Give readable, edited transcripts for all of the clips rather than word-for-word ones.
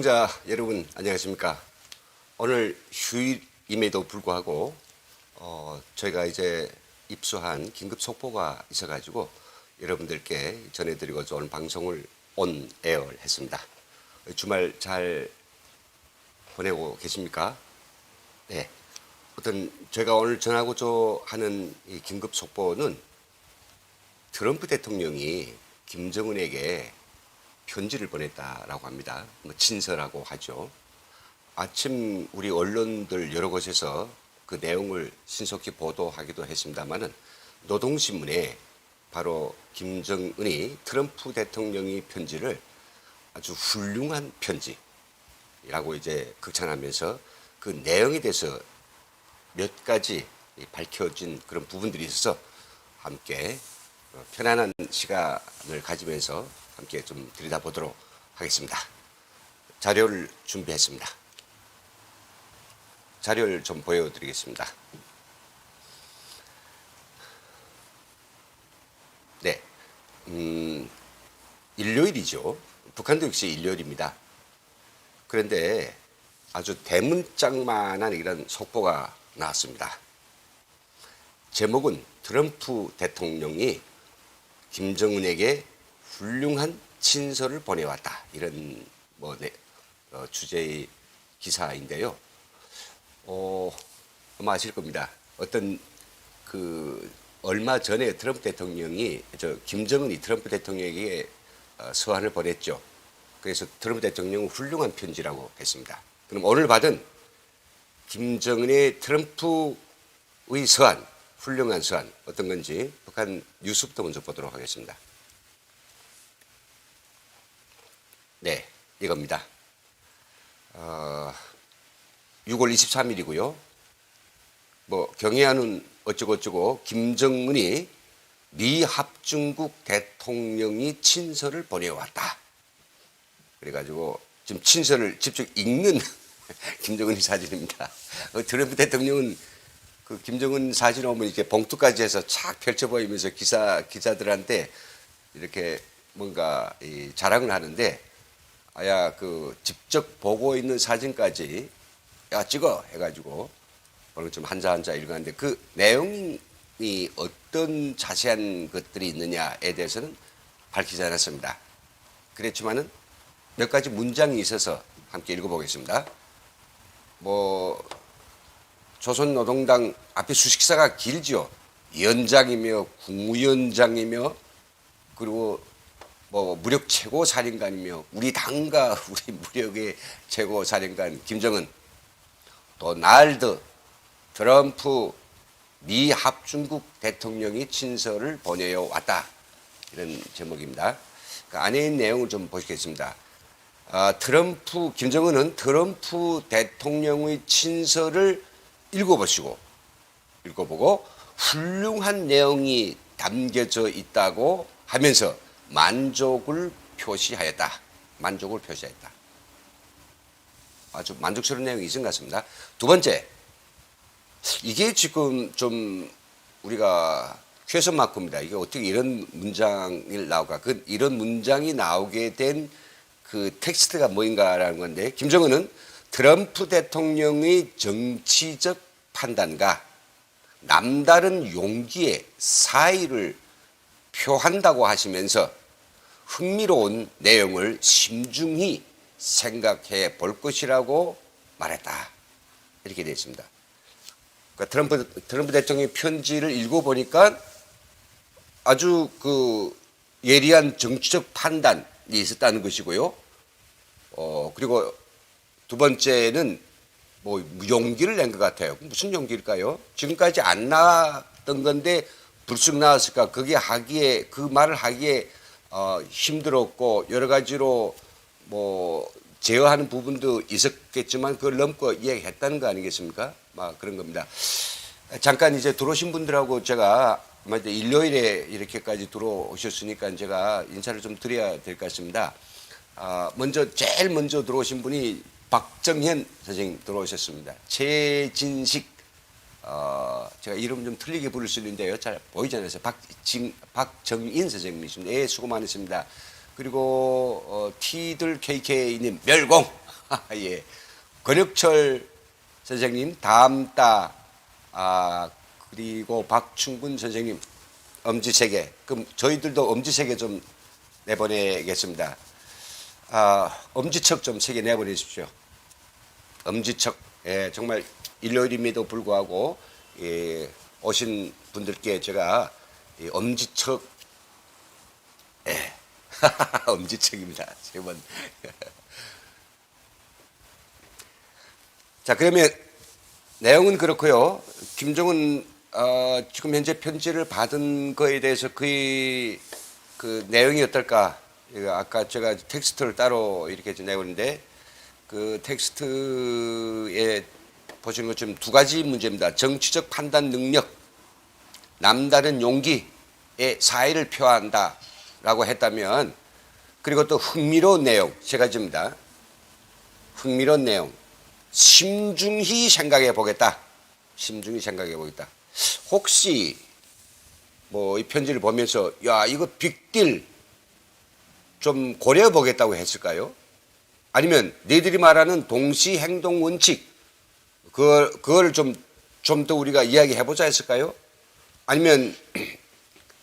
시청자 여러분 안녕하십니까. 오늘 휴일임에도 불구하고 저희가 이제 입수한 긴급 속보가 있어가지고 여러분들께 전해드리고자 오늘 방송을 온 에어를 했습니다. 주말 잘 보내고 계십니까? 네. 어떤 제가 오늘 전하고자 하는 이 긴급 속보는 트럼프 대통령이 김정은에게 편지를 보냈다라고 합니다. 친서라고 하죠. 아침 우리 언론들 여러 곳에서 그 내용을 신속히 보도하기도 했습니다만은 노동신문에 바로 김정은이 트럼프 대통령이 편지를 아주 훌륭한 편지라고 이제 극찬하면서 그 내용에 대해서 몇 가지 밝혀진 그런 부분들이 있어서 함께 편안한 시간을 가지면서 함께 좀 들여다보도록 하겠습니다. 자료를 준비했습니다. 자료를 좀 보여드리겠습니다. 네, 일요일이죠. 북한도 역시 일요일입니다. 그런데 아주 대문짝만한 이런 속보가 나왔습니다. 제목은 트럼프 대통령이 김정은에게 훌륭한 친서를 보내왔다. 이런 주제의 기사인데요. 아마 아실 겁니다. 어떤 얼마 전에 트럼프 대통령이 김정은이 트럼프 대통령에게 서한을 보냈죠. 그래서 트럼프 대통령은 훌륭한 편지라고 했습니다. 그럼 오늘 받은 김정은의 트럼프의 서한, 훌륭한 서한 어떤 건지 북한 뉴스부터 먼저 보도록 하겠습니다. 네, 이겁니다. 6월 23일이고요. 경의하는 어쩌고저쩌고 김정은이 미 합중국 대통령이 친서를 보내왔다. 그래가지고 지금 친서를 직접 읽는 김정은이 사진입니다. 트럼프 대통령은 그 김정은 사진 오면 이렇게 봉투까지 해서 착 펼쳐 보이면서 기자들한테 이렇게 뭔가 자랑을 하는데 직접 보고 있는 사진까지 찍어 해가지고 오늘 좀 한자 읽었는데 그 내용이 어떤 자세한 것들이 있느냐에 대해서는 밝히지 않았습니다. 그렇지만은 몇 가지 문장이 있어서 함께 읽어보겠습니다. 조선노동당 앞에 수식사가 길죠. 위원장이며 국무위원장이며 그리고 무력 최고 사령관이며 우리 당과 우리 무력의 최고 사령관 김정은, 도널드 트럼프 미 합중국 대통령이 친서를 보내어 왔다. 이런 제목입니다. 그 안에 있는 내용을 좀 보시겠습니다. 김정은은 트럼프 대통령의 친서를 읽어보고 훌륭한 내용이 담겨져 있다고 하면서 만족을 표시하였다. 아주 만족스러운 내용이 있은 것 같습니다. 두 번째, 이게 지금 좀 우리가 퀘스천 마크입니다. 이게 어떻게 이런 문장이 나올까? 이런 문장이 나오게 된 그 텍스트가 뭐인가라는 건데, 김정은은 트럼프 대통령의 정치적 판단과 남다른 용기에 사의를 표한다고 하시면서 흥미로운 내용을 심중히 생각해 볼 것이라고 말했다. 이렇게 되어 있습니다. 그러니까 트럼프 대통령의 편지를 읽어보니까 아주 예리한 정치적 판단이 있었다는 것이고요. 그리고 두 번째는 용기를 낸 것 같아요. 무슨 용기일까요? 지금까지 안 나왔던 건데 불쑥 나왔을까? 그 말을 하기에 힘들었고 여러 가지로 제어하는 부분도 있었겠지만 그걸 넘고 이야기했다는 거 아니겠습니까? 그런 겁니다. 잠깐 이제 들어오신 분들하고 제가 일요일에 이렇게까지 들어오셨으니까 제가 인사를 좀 드려야 될 것 같습니다. 제일 먼저 들어오신 분이 박정현 선생님 들어오셨습니다. 최진식, 제가 이름 좀 틀리게 부를 수 있는데요. 잘 보이지 않아서 박정인 선생님이십니다. 예, 수고 많으십니다. 그리고 T들 KK님 멸공 예. 권혁철 선생님, 다음따, 그리고 박충근 선생님, 엄지세계. 그럼 저희들도 엄지세계 좀 내보내겠습니다. 엄지척 좀 3개 내보내십시오. 엄지척. 예, 정말 일요일임에도 불구하고, 예, 오신 분들께 제가 엄지척, 예. 엄지척입니다. 3번. 자, 그러면 내용은 그렇고요. 김정은 지금 현재 편지를 받은 거에 대해서 그 내용이 어떨까? 아까 제가 텍스트를 따로 이렇게 내고있는데 그 텍스트에 보시는 것처럼 2가지 문제입니다. 정치적 판단 능력, 남다른 용기의 사의를 표한다라고 했다면, 그리고 또 흥미로운 내용 3가지입니다. 흥미로운 내용. 심중히 생각해 보겠다. 심중히 생각해 보겠다. 혹시 뭐 이 편지를 보면서 야, 이거 빅딜 좀 고려해 보겠다고 했을까요? 아니면 너희들이 말하는 동시 행동 원칙 그걸 좀 더 우리가 이야기해 보자 했을까요? 아니면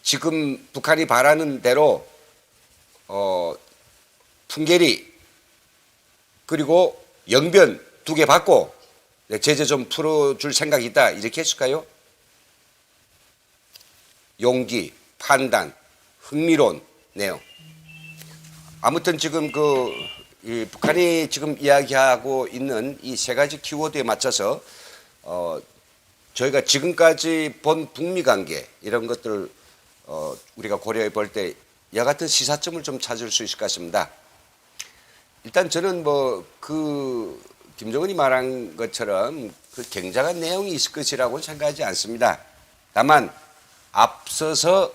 지금 북한이 바라는 대로 풍계리 그리고 영변 2개 받고 제재 좀 풀어줄 생각이 있다 이렇게 했을까요? 용기, 판단, 흥미로운 내용. 아무튼 지금 이 북한이 지금 이야기하고 있는 이 3가지 키워드에 맞춰서 저희가 지금까지 본 북미 관계 이런 것들을 우리가 고려해 볼 때 이와 같은 시사점을 좀 찾을 수 있을 것 같습니다. 일단 저는 김정은이 말한 것처럼 굉장한 내용이 있을 것이라고 생각하지 않습니다. 다만 앞서서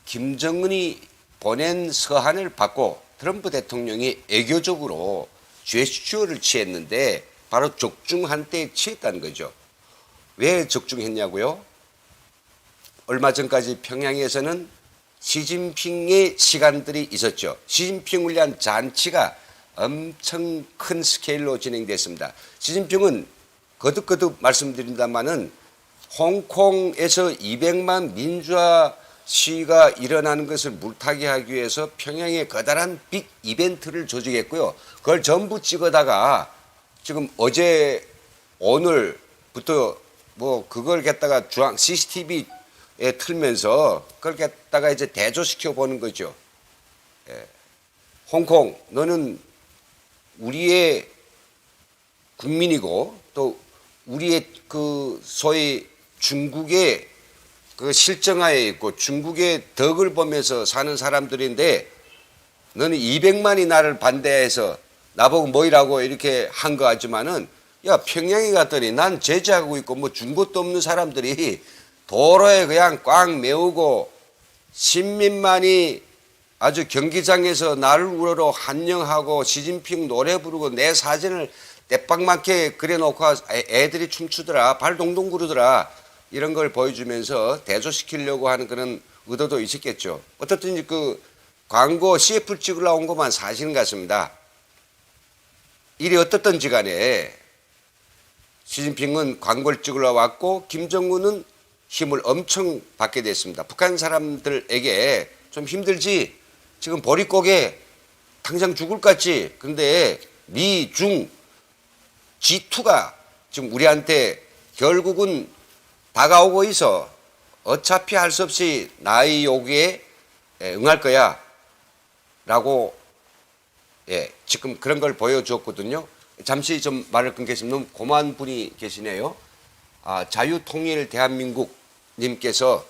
김정은이 보낸 서한을 받고 트럼프 대통령이 애교적으로 제스처를 취했는데 바로 적중한 때에 취했다는 거죠. 왜 적중했냐고요? 얼마 전까지 평양에서는 시진핑의 시간들이 있었죠. 시진핑을 위한 잔치가 엄청 큰 스케일로 진행됐습니다. 시진핑은 거듭거듭 말씀드린다마는 홍콩에서 200만 민주화 시위가 일어나는 것을 물타기 하기 위해서 평양에 커다란 빅 이벤트를 조직했고요. 그걸 전부 찍어다가 지금 어제 오늘부터 그걸 갖다가 중앙 CCTV에 틀면서 그걸 갖다가 이제 대조시켜 보는 거죠. 예. 홍콩, 너는 우리의 국민이고 또 우리의 소위 중국의 실정하에 있고 중국의 덕을 보면서 사는 사람들인데 너는 200만이 나를 반대해서 나보고 뭐이라고 이렇게 한 거 같지만은 야, 평양에 갔더니 난 제재하고 있고 준 것도 없는 사람들이 도로에 그냥 꽉 메우고 신민만이 아주 경기장에서 나를 우러러 환영하고 시진핑 노래 부르고 내 사진을 떼빵맞게 그려놓고 애들이 춤추더라, 발 동동 구르더라, 이런 걸 보여주면서 대조시키려고 하는 그런 의도도 있었겠죠. 어떻든지 광고 CF 찍으러 온 것만 사실은 같습니다. 일이 어떻든지 간에 시진핑은 광고를 찍으러 왔고 김정은은 힘을 엄청 받게 됐습니다. 북한 사람들에게 좀 힘들지, 지금 보릿고개 당장 죽을 것 같지. 근데 미, 중, G2가 지금 우리한테 결국은 다가오고 있어. 어차피 할 수 없이 나의 요구에 응할 거야 라고 지금 그런 걸 보여주었거든요. 잠시 좀 말을 끊겠습니다. 너무 고마운 분이 계시네요. 자유통일 대한민국 님께서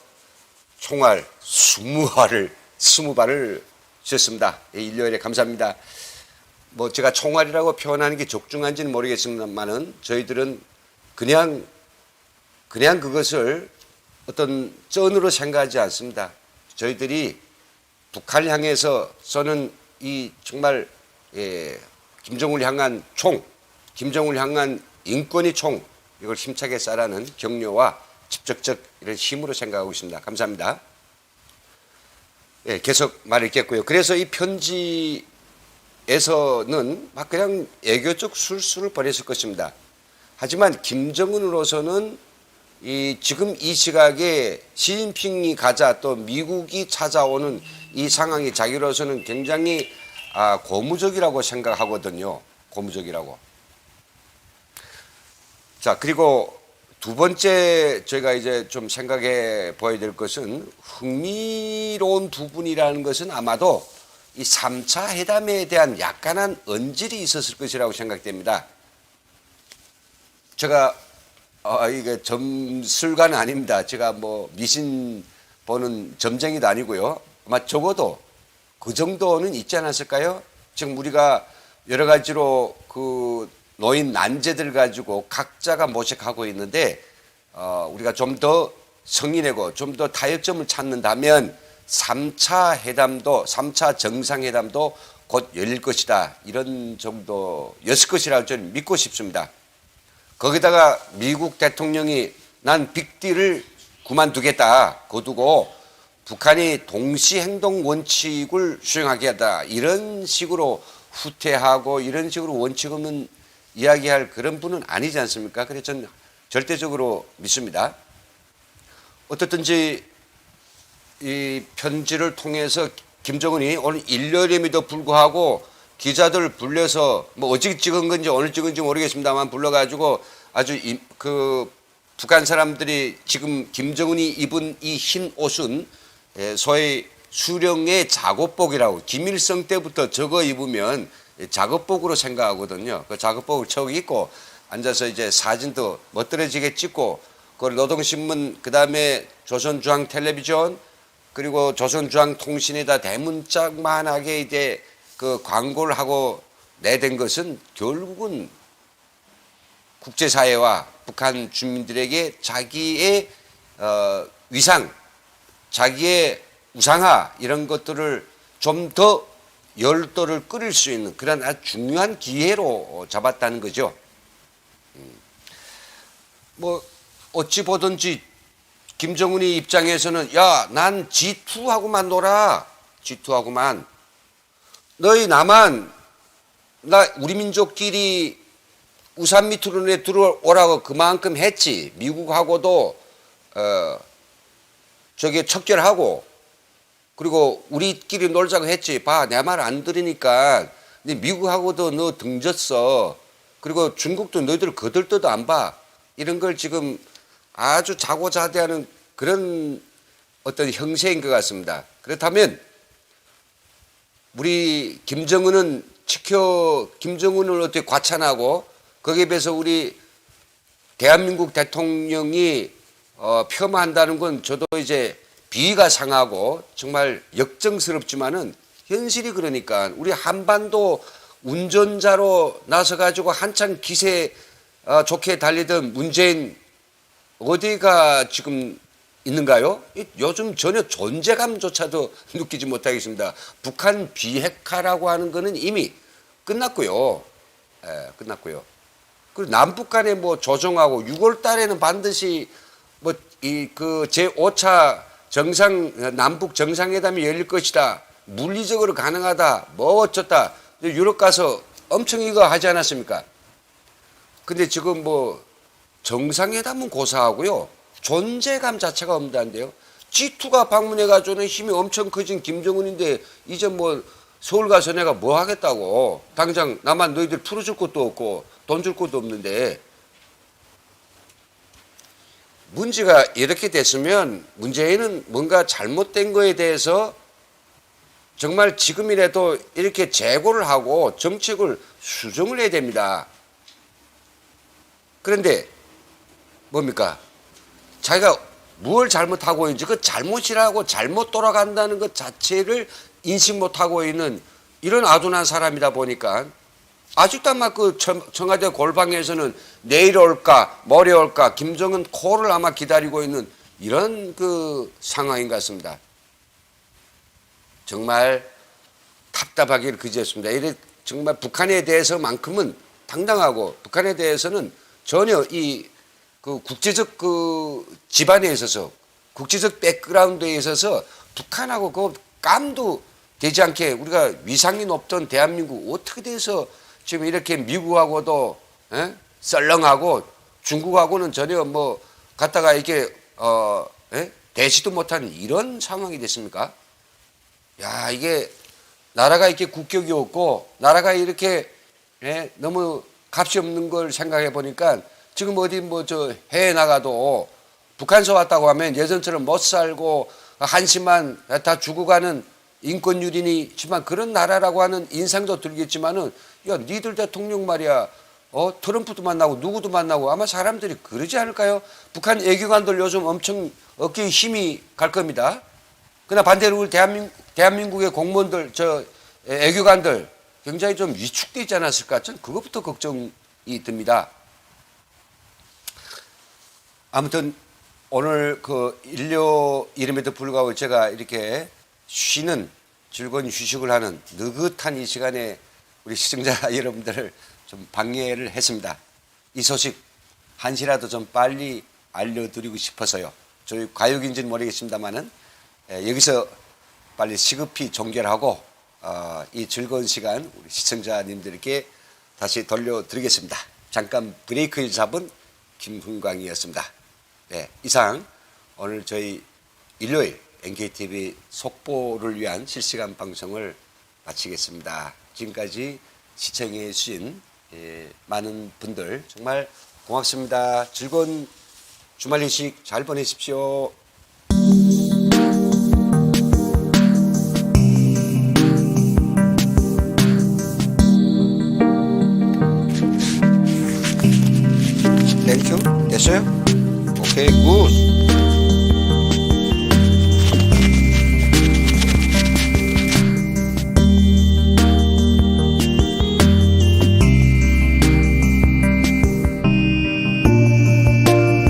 총알 20발을 주셨습니다. 일요일에 감사합니다. 제가 총알이라고 표현하는 게 적중한지는 모르겠습니다만은 저희들은 그냥 그것을 어떤 쩐으로 생각하지 않습니다. 저희들이 북한을 향해서 쏘는 이 정말 김정은을 향한 총, 김정은을 향한 인권의 총, 이걸 힘차게 쏴라는 격려와 직접적 이런 힘으로 생각하고 있습니다. 감사합니다. 계속 말을 읽겠고요. 그래서 이 편지에 에서는 막 그냥 애교적 술수를 벌였을 것입니다. 하지만 김정은으로서는 지금 이 시각에 시진핑이 가자 또 미국이 찾아오는 이 상황이 자기로서는 굉장히 고무적이라고 생각하거든요. 고무적이라고. 자, 그리고 두 번째 저희가 이제 좀 생각해 봐야 될 것은 흥미로운 부분이라는 것은 아마도 이 3차 회담에 대한 약간한 언질이 있었을 것이라고 생각됩니다. 제가 이게 점술가는 아닙니다. 제가 뭐 미신 보는 점쟁이도 아니고요. 아마 적어도 그 정도는 있지 않았을까요? 지금 우리가 여러 가지로 그 노인 난제들 가지고 각자가 모색하고 있는데 우리가 좀 더 성의내고 좀 더 타협점을 찾는다면 3차 회담도 3차 정상회담도 곧 열릴 것이다. 이런 정도였을 것이라고 저는 믿고 싶습니다. 거기다가 미국 대통령이 난 빅딜을 그만두겠다. 거두고 북한이 동시행동 원칙을 수행하게 하다. 이런 식으로 후퇴하고 이런 식으로 원칙 없는 이야기할 그런 분은 아니지 않습니까? 그래서 저는 절대적으로 믿습니다. 어떻든지 이 편지를 통해서 김정은이 오늘 일요일임에도 불구하고 기자들 불려서 뭐 어떻게 찍은 건지 오늘 찍은지 모르겠습니다만 불러가지고 아주 그 북한 사람들이 지금 김정은이 입은 이 흰 옷은 소위 수령의 작업복이라고 김일성 때부터 저거 입으면 작업복으로 생각하거든요. 그 작업복을 척 입고 앉아서 이제 사진도 멋들어지게 찍고 그 노동신문 그다음에 조선중앙텔레비전 그리고 조선중앙통신에다 대문짝만하게 이제 그 광고를 하고 내댄 것은 결국은 국제사회와 북한 주민들에게 자기의 위상, 자기의 우상화 이런 것들을 좀 더 열도를 끓일 수 있는 그런 아주 중요한 기회로 잡았다는 거죠. 뭐 어찌 보든지 김정은이 입장에서는 야, 난 G2하고만 놀아. G2하고만. 너희 남한 나 우리 민족끼리 우산 밑으로 내 들어오라고 그만큼 했지. 미국하고도 저게 척결하고 그리고 우리끼리 놀자고 했지. 봐, 내 말 안 들으니까 미국하고도 너 등졌어. 그리고 중국도 너희들 거들떠도 안 봐. 이런 걸 지금 아주 자고자대하는 그런 어떤 형세인 것 같습니다. 그렇다면 우리 김정은은 김정은을 어떻게 과찬하고 거기에 비해서 우리 대한민국 대통령이 폄하한다는 건 저도 이제 비위가 상하고 정말 역정스럽지만은 현실이 그러니까 우리 한반도 운전자로 나서가지고 한참 기세 좋게 달리던 문재인 어디가 지금 있는가요? 요즘 전혀 존재감조차도 느끼지 못하겠습니다. 북한 비핵화라고 하는 거는 이미 끝났고요. 끝났고요. 그리고 남북 간에 뭐 조정하고 6월 달에는 반드시 뭐 그 제5차 남북 정상회담이 열릴 것이다. 물리적으로 가능하다. 뭐 어쩌다. 유럽 가서 엄청 이거 하지 않았습니까? 근데 지금 뭐 정상회담은 고사하고요. 존재감 자체가 없다는데요. G2가 방문해가지고는 힘이 엄청 커진 김정은인데 이제 뭐 서울 가서 내가 뭐 하겠다고. 당장 나만 너희들 풀어줄 것도 없고 돈 줄 것도 없는데. 문제가 이렇게 됐으면 문재인은 뭔가 잘못된 거에 대해서 정말 지금이라도 이렇게 재고를 하고 정책을 수정을 해야 됩니다. 그런데 뭡니까? 자기가 뭘 잘못하고 있는지 그 잘못이라고 잘못 돌아간다는 것 자체를 인식 못하고 있는 이런 아둔한 사람이다 보니까 아직도 아마 그 청와대 골방에서는 내일 올까 모레 올까 김정은 콜을 아마 기다리고 있는 이런 그 상황인 것 같습니다. 정말 답답하기를 그지없습니다. 이래 정말 북한에 대해서만큼은 당당하고 북한에 대해서는 전혀 이 그 국제적 그 집안에 있어서 국제적 백그라운드에 있어서 북한하고 그 깜도 되지 않게 우리가 위상이 높던 대한민국 어떻게 돼서 지금 이렇게 미국하고도 썰렁하고 중국하고는 전혀 뭐 갖다가 이렇게 대시도 못하는 이런 상황이 됐습니까? 야, 이게 나라가 이렇게 국격이 없고 나라가 이렇게 너무 값이 없는 걸 생각해 보니까 지금 어디 뭐 저 해외 나가도 북한서 왔다고 하면 예전처럼 못 살고 한심한 다 죽어가는 인권 유린이지만 그런 나라라고 하는 인상도 들겠지만은 야, 니들 대통령 말이야. 트럼프도 만나고 누구도 만나고 아마 사람들이 그러지 않을까요? 북한 애교관들 요즘 엄청 어깨에 힘이 갈 겁니다. 그러나 반대로 우리 대한민국의 공무원들, 애교관들 굉장히 좀 위축되지 않았을까? 전 그것부터 걱정이 듭니다. 아무튼 오늘 그 일요일임에도 불구하고 제가 이렇게 쉬는 즐거운 휴식을 하는 느긋한 이 시간에 우리 시청자 여러분들을 좀 방해를 했습니다. 이 소식 한시라도 좀 빨리 알려드리고 싶어서요. 저희 과욕인지는 모르겠습니다만은 여기서 빨리 시급히 종결하고 이 즐거운 시간 우리 시청자님들께 다시 돌려드리겠습니다. 잠깐 브레이크를 잡은 김훈광이었습니다. 네, 이상 오늘 저희 일요일 NKTV 속보를 위한 실시간 방송을 마치겠습니다. 지금까지 시청해 주신 많은 분들 정말 고맙습니다. 즐거운 주말 휴식 잘 보내십시오. 땡큐. 됐어요? 오케이, 굿.